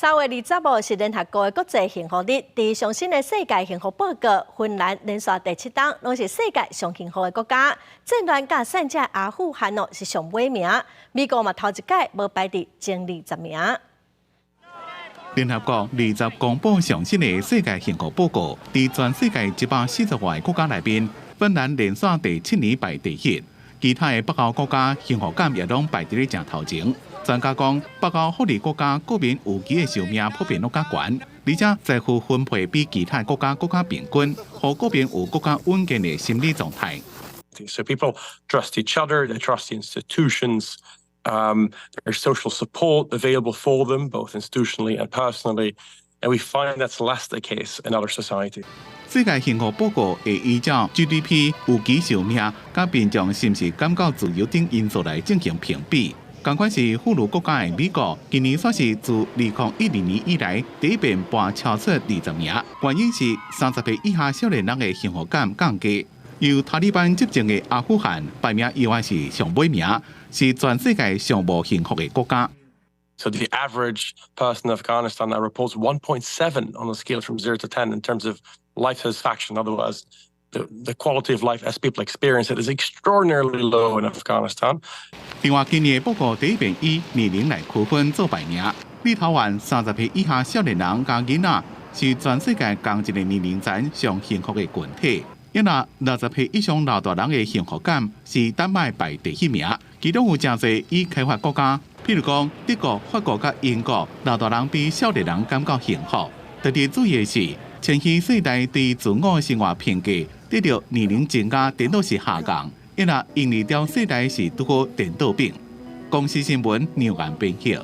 3月20日是联合国的国际幸福日，伫上新的世界幸福报告，芬兰连续第7档，拢是世界上幸福的国家。战乱甲善者阿富汗是上尾名，美国嘛头一届无排伫前20名。联合国20公布上新的世界幸福报告，伫全世界140个国家内面，芬兰连续第7年排第1，其他的北欧国家幸福感也拢排伫咧正头前。专家讲，北欧福利国家国民有机的寿命普遍拢较悬，而且财富分配比其他国家更加平均，互国民有更加稳健的心理状态。So people trust each other, they trust the institutions. There's social support available for them, both institutionally and personally, and we find that's less the case in other societies. 世界幸福报告会依照 GDP、有机寿命、甲民众是毋是感觉自由等因素来进行评比。同款是富裕国家的美国，今年算是自2012年以来第一遍搬超出20名，原因是30岁以下少年人的幸福感降低。由塔利班执政的阿富汗排名依然是上尾名，是全世界上无幸福的国家。So the average person in Afghanistan now reports 1.7 on a scale from 0 to 10 in terms of life satisfaction. In other words, the quality of life as people experience it is extraordinarily low in Afghanistan. 另外，今年的报告第一遍以年龄来区分做排名，立陶宛30岁以下少年人加囡仔是全世界同一个年龄层上幸福的群体。因那60岁以上老大人的幸福感是丹麦排第1名，其中有真侪已开发国家，譬如讲德国、法国甲英国，老大人比少年人感觉幸福。特别注意的是，千禧世代对自我生活评价得到年龄增加颠倒是下降，因那因二条世代是拄好颠倒病。公司新闻牛眼编写。